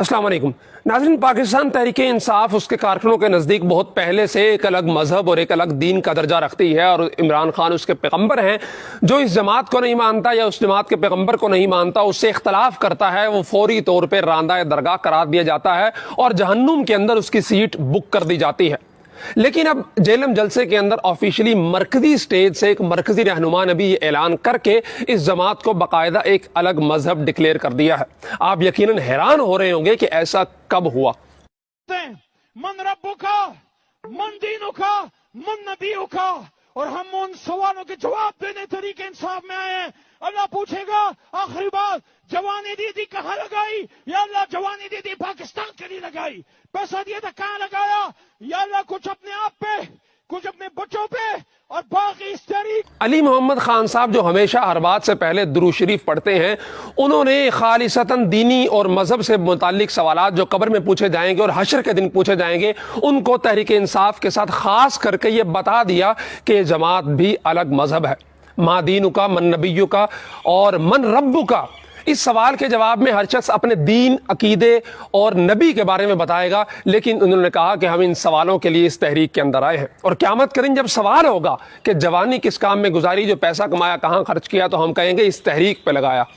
अस्सलाम वालेकुम नाज़रीन, पाकिस्तान तहरीक इंसाफ उसके कारकुनों के नज़दीक बहुत पहले से एक अलग मजहब और एक अलग दीन का दर्जा रखती है और इमरान खान उसके पैगम्बर हैं। जो इस जमात को नहीं मानता या उस जमात के पैगम्बर को नहीं मानता, उससे इख्तलाफ करता है, वो फौरी तौर पर रांदा दरगाह करार दिया जाता है और जहन्नुम के अंदर उसकी सीट बुक कर दी जाती है। लेकिन अब जेलम जलसे के अंदर ऑफिशियली मरकजी स्टेज से एक मरकजी रहनुमा ने भी ये ऐलान करके इस जमात को बाकायदा एक अलग मजहब डिक्लेयर कर दिया है। आप यकीनन हैरान हो रहे होंगे कि ऐसा कब हुआ। मन रब्बु का, मन दीनु का, मन नबीयु का, और हम उन सवालों के जवाब देने तरीके इंसाफ में आए हैं। अल्लाह पूछेगा आखिरी बात, जवानी दीदी कहाँ लगाई? या अल्लाह जवानी दीदी पाकिस्तान के लिए लगाई। पैसा दिया था कहाँ लगाया? या अल्लाह कुछ अपने आप पे, कुछ अपने बच्चों पे, और बाकी इस तरीक। अली मोहम्मद खान साहब जो हमेशा हर बात से पहले दुरूद शरीफ पढ़ते हैं, उन्होंने खालिसतन दीनी और मजहब से मुतालिक सवालात जो कब्र में पूछे जाएंगे और हशर के दिन पूछे जाएंगे, उनको तहरीक इंसाफ के साथ खास करके ये बता दिया कि जमात भी अलग मजहब है। मा दीनु का, मन नबीयु का और मन रब्बु का। इस सवाल के जवाब में हर शख्स अपने दीन, अकीदे और नबी के बारे में बताएगा, लेकिन उन्होंने कहा कि हम इन सवालों के लिए इस तहरीक के अंदर आए हैं और क़यामत के दिन जब सवाल होगा कि जवानी किस काम में गुजारी, जो पैसा कमाया कहाँ खर्च किया, तो हम कहेंगे इस तहरीक पे लगाया।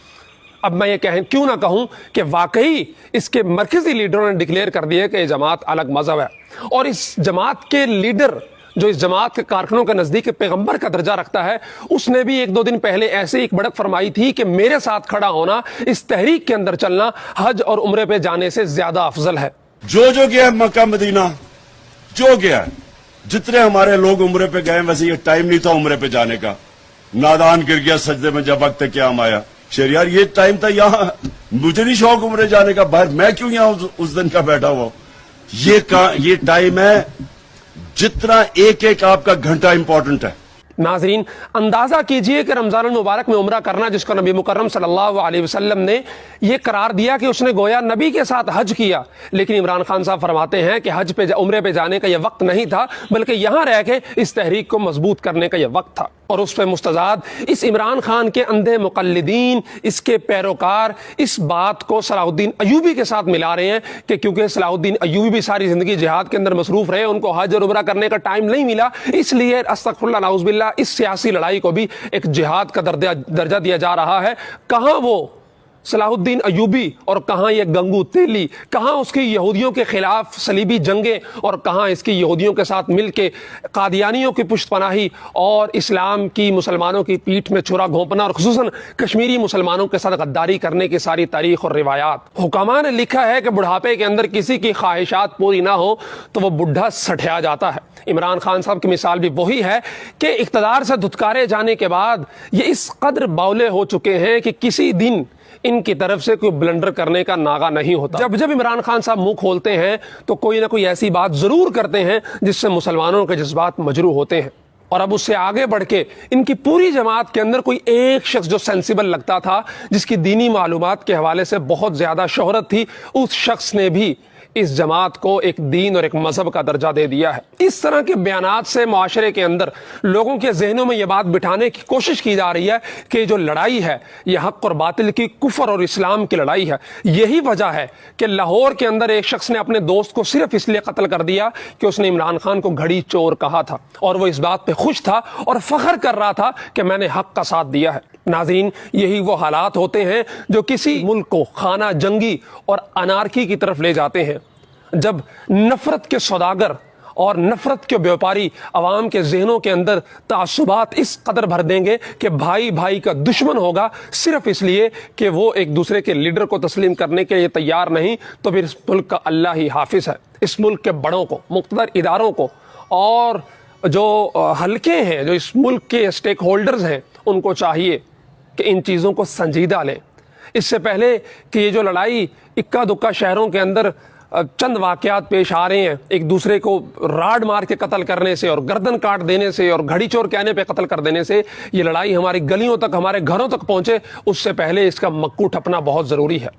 अब मैं ये क्यों ना कहूँ कि वाकई इसके मरकजी लीडरों ने डिक्लेयर कर दिया कि ये जमात अलग मजहब है और इस जमात के लीडर जो इस जमात के कारकुनों के नज़दीक पैगम्बर का दर्जा रखता है, उसने भी एक दो दिन पहले ऐसे एक बढ़त फरमाई थी कि मेरे साथ खड़ा होना, इस तहरीक के अंदर चलना हज और उम्रे पे जाने से ज्यादा अफजल है। जो गया मक्का मदीना, जो गया, जितने हमारे लोग उम्रे पे गए, वैसे ये टाइम नहीं था उम्रे पे जाने का। नादान गिर गया सजदे में जब वक्त क्या आया। शेर यार ये टाइम था, यहाँ मुझे नहीं शौक उम्रे जाने का, बाहर मैं क्यों यहाँ उस दिन का बैठा हुआ। ये टाइम है जितना एक एक आपका घंटा इंपॉर्टेंट है। नाजरीन, अंदाजा कीजिए कि रमजान मुबारक में उम्रा करना, जिसको नबी मुकर्रम सल्लल्लाहु अलैहि वसल्लम ने यह करार दिया कि उसने गोया नबी के साथ हज किया, लेकिन इमरान खान साहब फरमाते हैं कि हज पे उम्रे पे जाने का यह वक्त नहीं था, बल्कि यहां रह के इस तहरीक को मजबूत करने का यह वक्त था। और उस पर मुस्तजाद इस इमरान खान के अंधे मुकल्लिदीन, इसके पैरोकार इस बात को सलाहुद्दीन अयूबी के साथ मिला रहे हैं कि क्योंकि सलाहुद्दीन अयूबी भी सारी जिंदगी जिहाद के अंदर मसरूफ रहे, उनको हज और उम्रा करने का टाइम नहीं मिला, इसलिए अस्तगफिरुल्लाह नाउज़ुबिल्लाह इस सियासी लड़ाई को भी एक जिहाद का दर्जा दिया जा रहा है। कहां वो सलाहुद्दीन अयूबी और कहां ये गंगू तेली, कहां उसकी यहूदियों के खिलाफ सलीबी जंगें और कहां इसकी यहूदियों के साथ मिलके कादियानियों की पुष्टपनाही और इस्लाम की मुसलमानों की पीठ में छुरा घोंपना और खुसूसन कश्मीरी मुसलमानों के साथ गद्दारी करने की सारी तारीख और रिवायात। हुकामा ने लिखा है कि बुढ़ापे के अंदर किसी की ख्वाहिशात पूरी ना हो तो वह बुढ़ा सठिया जाता है। इमरान खान साहब की मिसाल भी वही है कि इख्तदार से धुतकारे जाने के बाद ये इस कदर बावले हो चुके हैं कि किसी दिन इनकी तरफ से कोई ब्लंडर करने का नागा नहीं होता। जब जब इमरान खान साहब मुंह खोलते हैं तो कोई ना कोई ऐसी बात जरूर करते हैं जिससे मुसलमानों के जज्बात मजरूह होते हैं। और अब उससे आगे बढ़ के इनकी पूरी जमात के अंदर कोई एक शख्स जो सेंसिबल लगता था, जिसकी दीनी मालूमात के हवाले से बहुत ज्यादा शोहरत थी, उस शख्स ने भी इस जमात को एक दीन और एक मजहब का दर्जा दे दिया है। इस तरह के बयानात से माशरे के अंदर लोगों के जहनों में यह बात बिठाने की कोशिश की जा रही है कि जो लड़ाई है यह हक और बातिल की, कुफर और इस्लाम की लड़ाई है। यही वजह है कि लाहौर के अंदर एक शख्स ने अपने दोस्त को सिर्फ इसलिए कत्ल कर दिया कि उसने इमरान खान को घड़ी चोर कहा था और वो इस बात पे खुश था और फख्र कर रहा था कि मैंने हक का साथ दिया है। नाज़रीन, यही वो हालात होते हैं जो किसी मुल्क को खाना जंगी और अनारकी की तरफ ले जाते हैं, जब नफरत के सौदागर और नफरत के व्यापारी अवाम के जहनों के अंदर तासुबात इस कदर भर देंगे कि भाई भाई का दुश्मन होगा सिर्फ इसलिए कि वो एक दूसरे के लीडर को तस्लीम करने के लिए तैयार नहीं, तो फिर इस मुल्क का अल्लाह ही हाफिज है। इस मुल्क के बड़ों को, मुख्तदर इदारों को और जो हल्के हैं, जो इस मुल्क के स्टेक होल्डर्स हैं, उनको चाहिए कि इन चीज़ों को संजीदा लें। इससे पहले कि ये जो लड़ाई इक्का दुक्का शहरों के अंदर चंद वाकयात पेश आ रहे हैं, एक दूसरे को राड मार के कत्ल करने से और गर्दन काट देने से और घड़ी चोर कहने पे कत्ल कर देने से, ये लड़ाई हमारी गलियों तक, हमारे घरों तक पहुंचे, उससे पहले इसका मक्कू ठपना बहुत ज़रूरी है।